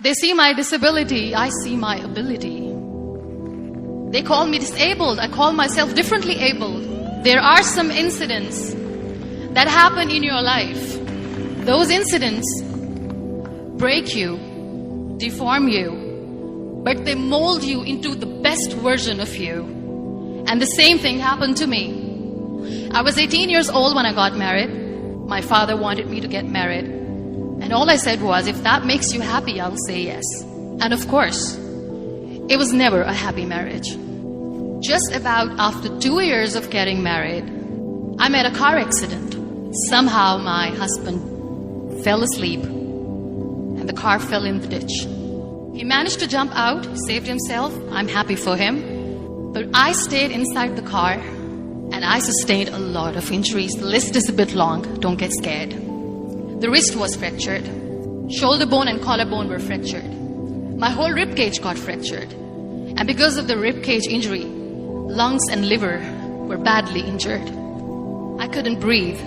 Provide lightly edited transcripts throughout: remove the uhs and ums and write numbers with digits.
They see my disability, I see my ability. They call me disabled, I call myself differently abled. There are some incidents that happen in your life. Those incidents break you, deform you, but they mold you into the best version of you. And the same thing happened to me. I was 18 years old when I got married. My father wanted me to get married. And all I said was, if that makes you happy, I'll say yes. And of course, it was never a happy marriage. Just about after 2 years of getting married, I met a car accident. Somehow my husband fell asleep and the car fell in the ditch. He managed to jump out, saved himself. I'm happy for him. But I stayed inside the car and I sustained a lot of injuries. The list is a bit long, don't get scared. The wrist was fractured. Shoulder bone and collarbone were fractured. My whole rib cage got fractured. And because of the rib cage injury, lungs and liver were badly injured. I couldn't breathe.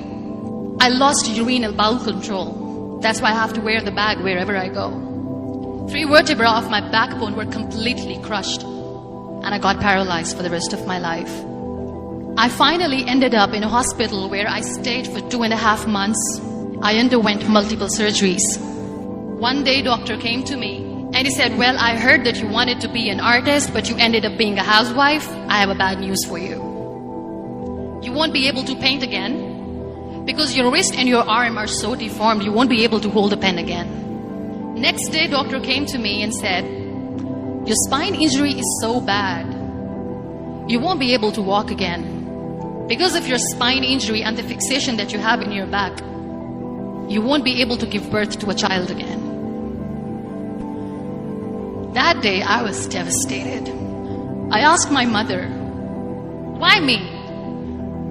I lost urinary bowel control. That's why I have to wear the bag wherever I go. 3 vertebrae of my backbone were completely crushed. And I got paralyzed for the rest of my life. I finally ended up in a hospital where I stayed for 2.5 months. I underwent multiple surgeries. One day, doctor came to me and he said, well, I heard that you wanted to be an artist, but you ended up being a housewife. I have a bad news for you. You won't be able to paint again because your wrist and your arm are so deformed, you won't be able to hold a pen again. Next day, doctor came to me and said, your spine injury is so bad, you won't be able to walk again. Because of your spine injury and the fixation that you have in your back, you won't be able to give birth to a child again. That day, I was devastated. I asked my mother, why me?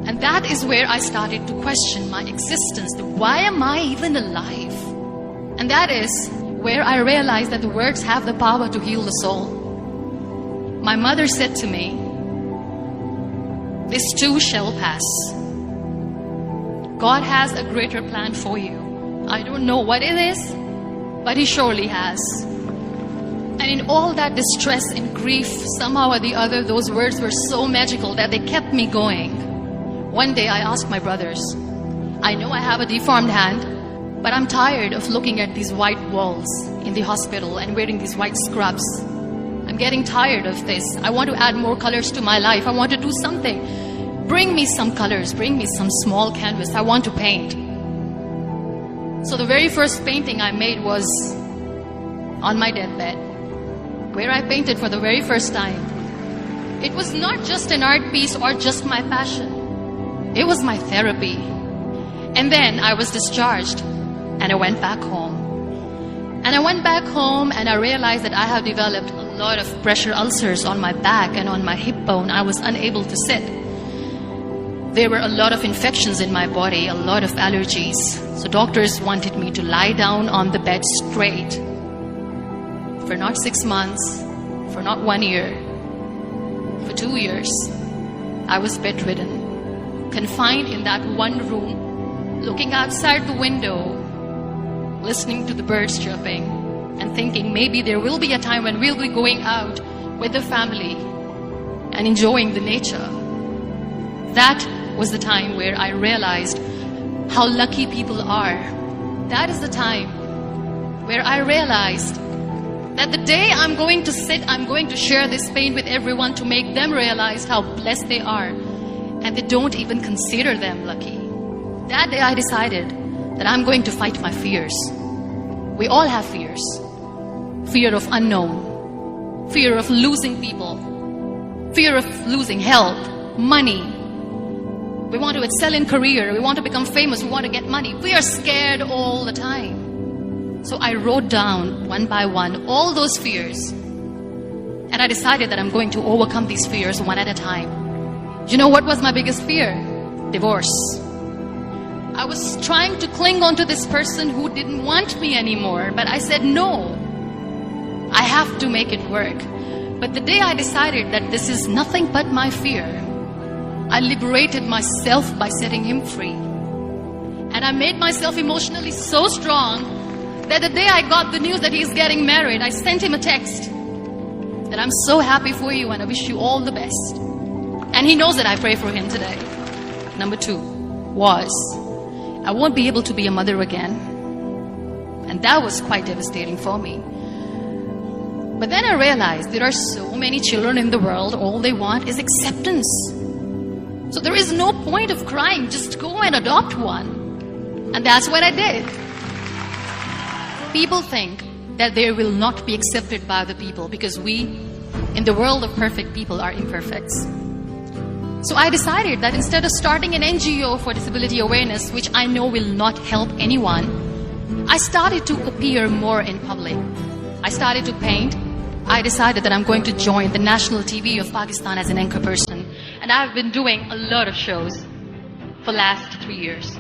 And that is where I started to question my existence. Why am I even alive? And that is where I realized that the words have the power to heal the soul. My mother said to me, this too shall pass. God has a greater plan for you. I don't know what it is, but He surely has. And in all that distress and grief, somehow or the other, those words were so magical that they kept me going. One day I asked my brothers, I know I have a deformed hand, but I'm tired of looking at these white walls in the hospital and wearing these white scrubs. I'm getting tired of this. I want to add more colors to my life. I want to do something. Bring me some colors. Bring me some small canvas. I want to paint. So the very first painting I made was on my deathbed, where I painted for the very first time. It was not just an art piece or just my passion. It was my therapy. And then I was discharged and I went back home. And I went back home and I realized that I have developed a lot of pressure ulcers on my back and on my hip bone. I was unable to sit. There were a lot of infections in my body, a lot of allergies. So doctors wanted me to lie down on the bed straight for not 6 months, for not 1 year, for 2 years. I was bedridden, confined in that one room, looking outside the window, listening to the birds chirping, and thinking maybe there will be a time when we'll be going out with the family and enjoying the nature. That was the time where I realized how lucky people are. That is the time where I realized that the day I'm going to sit, I'm going to share this pain with everyone to make them realize how blessed they are, and they don't even consider them lucky. That day I decided that I'm going to fight my fears. We all have fears. Fear of unknown, fear of losing people, fear of losing health, money. We want to excel in career, we want to become famous, we want to get money. We are scared all the time. So I wrote down one by one all those fears. And I decided that I'm going to overcome these fears one at a time. You know what was my biggest fear? Divorce. I was trying to cling on to this person who didn't want me anymore, but I said no. I have to make it work. But the day I decided that this is nothing but my fear, I liberated myself by setting him free. And I made myself emotionally so strong that the day I got the news that he's getting married, I sent him a text that I'm so happy for you and I wish you all the best. And he knows that I pray for him today. Number 2 was, I won't be able to be a mother again. And that was quite devastating for me. But then I realized there are so many children in the world, all they want is acceptance. So there is no point of crying, just go and adopt one. And that's what I did. People think that they will not be accepted by the people because we, in the world of perfect people, are imperfect. So I decided that instead of starting an NGO for disability awareness, which I know will not help anyone, I started to appear more in public. I started to paint. I decided that I'm going to join the national TV of Pakistan as an anchor person. And I've been doing a lot of shows for the last 3 years.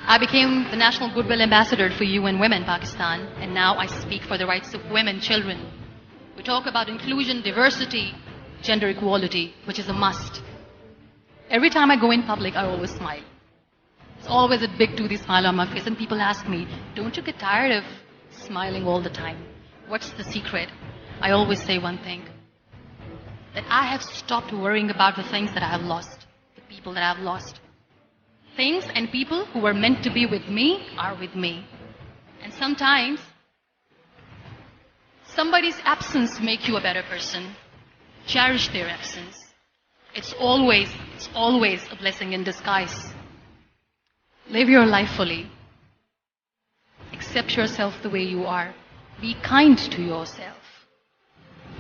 I became the National Goodwill Ambassador for UN Women Pakistan, and now I speak for the rights of women, children. We talk about inclusion, diversity, gender equality, which is a must. Every time I go in public, I always smile. It's always a big toothy smile on my face, and people ask me, don't you get tired of smiling all the time? What's the secret? I always say one thing, that I have stopped worrying about the things that I have lost, the people that I have lost. Things and people who were meant to be with me are with me. And sometimes, somebody's absence makes you a better person. Cherish their absence. It's always a blessing in disguise. Live your life fully. Accept yourself the way you are. Be kind to yourself.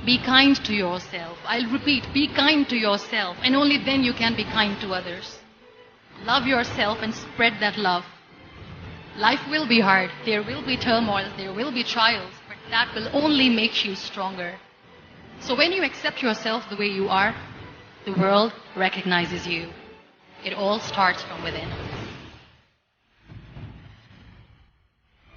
Be kind to yourself. I'll repeat, be kind to yourself, and only then you can be kind to others. Love yourself and spread that love. Life will be hard. There will be turmoil. There will be trials, but that will only make you stronger. So when you accept yourself the way you are, the world recognizes you. It all starts from within.